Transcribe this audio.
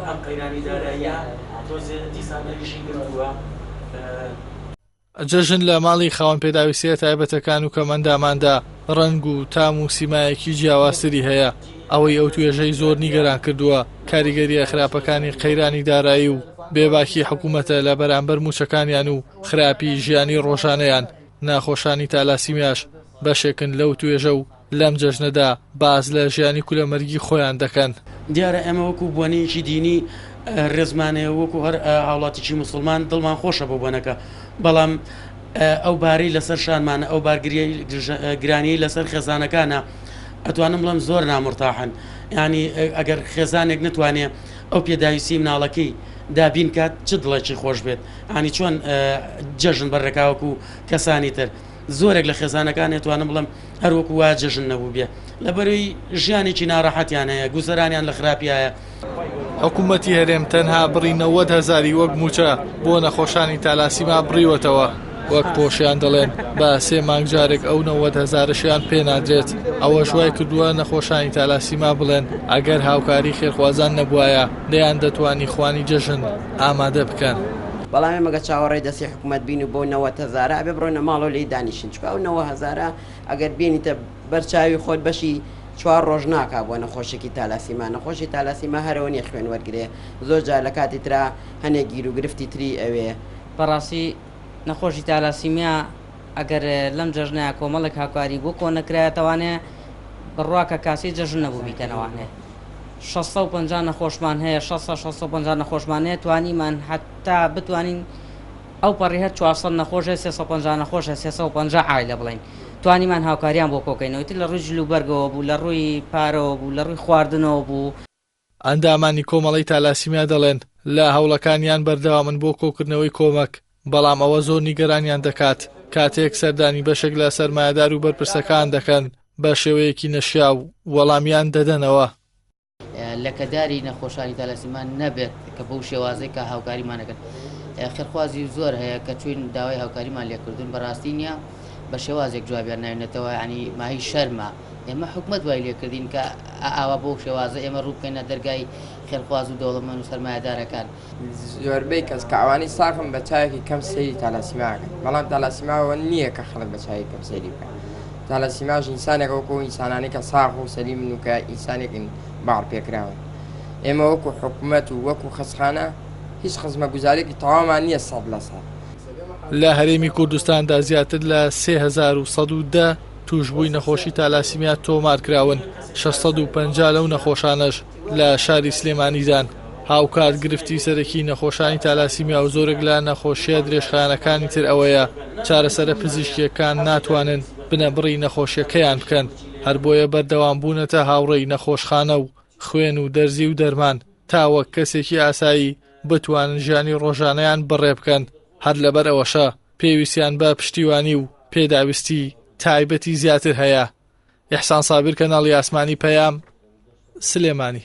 ئەم قەیرانی داراییە تۆزێ دیسانەریشی کردووە. جەژن لە ماڵی خاوەن پێداویستیە تایبەتەکان و کەمەنداماندا ڕەنگ و تام و سیمایەکی جیاوازتری هەیە. ئەوەی ئەو توێژەی زۆر نیگەران کردووە کاریگەریە خراپەکانی قەیرانی دارایی و بێباکی حکوومەتە لە بەرامبەر موچەکانیان و خراپی ژیانی ڕۆژانەیان. ناخۆشانی تالاسیمیاش بەشێکن لەو توێژە و لەم جەژنەدا باز لە ژیانی کولەمەرگی خۆیان دەکەن. دیارە ئێمە وەکو بۆنەیەکی دینی ڕێزمانەیە وەکو هەر هاوڵاتیی مسلمان دڵمان خۆشە بۆ بۆنەکە، بەڵام ئەو باری لەسەر شانمانە، ئەو گرانیی لەسەر خێزانەکانە ئەتوانم بڵم زۆر نامرتاحن. ینی ئەگەر خێزانێک نتوانێت ئەو پێداویستی مناڵەکەی دابین کات چ دڵێکی خۆش بێت، ئانی چۆن جەژن بەڕێکاوەکو کەسانی تر. زۆرێک لە خێزانەکان توانم بڵم هەروەکو وا جەژن نەبوو بێ لەبەرەوەی ژیانێکی ناڕەحەتیان هەیە، گوزەرانیان لە خراپیایە. حکوومەتی هەرێم تەنها بڕی 90,000 وەک موچە بۆ نەخۆشانی تالاسیما بڕیوەتەوە. وەک پۆشیان دەڵێن بە 3 مانگ جارێک ئەو 90,000شیان پێنادرێت. ئەوە شوای کردووە نەخۆشانی تالاسیما بڵێن ئەگەر هاوکاری خێرخوازان نەبوایە دەیان دەتوانی خوانی جەژن ئامادە بکەن. بەڵام ئێمەگە چاوەڕێی دەستی حکوومەت بین و بۆ 90,000 ئەبێ بڕۆینە ماڵەوە لێی دانیشن، چکە ئەو 90,000 ئەگەر بینیتە بەرچاوی خۆت بەشی 4 ڕۆژ ناکا بۆ نەخۆشێکی تالاسیما. نەخۆشی تالاسیما هەرەوە نیە خوێن وەرگێ، زۆر جار لە کاتی ترا هەنێک گیر و گرفتی تری ئەوێ. بەڕاستی نەخۆشی تالاسیمیا ئەگەر لەم جەژنەیە کۆمەڵێک هاوکاری بۆ کۆنەکرایەتەوانێ بڕواکە کاسی جەژن نەبوو بیکەنەوانێ. 650 نەخۆشمان هەیە، 650 نەخۆشمان هەیە، توانیمان حتا بتوانین ئەو پەڕی هەر 400 نەخۆشە 350 نەخۆشە 350 عایلە بڵین توانیمان هاوکاریان بۆ کۆکەینەوەی لە ڕووی جلوبەرگەوە بوو، لە ڕووی پارەوە بوو، لە ڕووی خواردنەوە بوو. ئەندامانی کۆمەڵی تالاسیمیا دەڵێن لە هەوڵەکانیان بەردەوامن بۆ کۆکردنەوەی کۆمەک، بەڵام ئەوە زۆر نیگەرانیان دەکات کاتێک سەردانی بەشێک لە سەرمایەدار و بەرپرسەکان دەکەن بە شێوەیەکی نەشیاو وەڵامیان دەدەنەوە. لە کەداری نەخۆشانی تالاسیمان نەبێت کە بەو شێوازەی کە هاوکاریمانەکەن. خێرخوازی زۆر هەیە کە چوین داوای هاوکاریمان لێکردن بەڕاستی نییە بە شێوازێک جوابیان ناوێنێتەوە، ینی ماهی شەرمە. ئێمە حکومت وای لێکردین کە ئاوا بۆ شێوازە ئێمە ڕووبکەینە دەرگای خێرخواز و دەوڵەمەند و سەرمایەدارەکان. زۆربەی کەس کە ئەوانی ساغم بە چاوێکی کەم سەیری تالاسیماکەن، بەڵام تالاسیماوە نییە کە خەڵک بە چاوی کەم سەیری بکەن. تالاسیماش ئینسانێک وەکو ئینسانانی کە ساغ و سەلی من و کە ئینسانێکن باڕ پێکراون. ئێمە وەکو حکومەت و وەکو خەسخانە هیچ خزمە گوزارێکی تەوامان نییە 100%. لە هەرێمی کوردستاندا زیاتر لە 3110 توشبووی نەخۆشی تالاسیمیا تۆمارکراون. 650 لەو نەخۆشانەش لە شاری سلێمانیدان. هاوکات گرفتی سەرەکی نەخۆشانی تالاسیمیا و زۆرێک لە نەخۆشیە درێژخانەکانی تر ئەوەیە چارەسەرە پزیشکیەکان ناتوانن بنەبڕی نەخۆشیەکەیان بکەن، هەر بۆیە بەردەوام بوونەتە هاوڕێی نەخۆشخانە و خوێن و دەرزی و دەرمان تا وەک کەسێکی ئاسایی بتوانن ژیانی ڕۆژانەیان بڕێ بکەن. هەر لەبەر ئەوەشە پێویستیان بە پشتیوانی و پێداویستی تایبەتی زیاتر هەیە. ئیحسان سابیر، کەناڵی ئاسمانی پەیام، سلێمانی.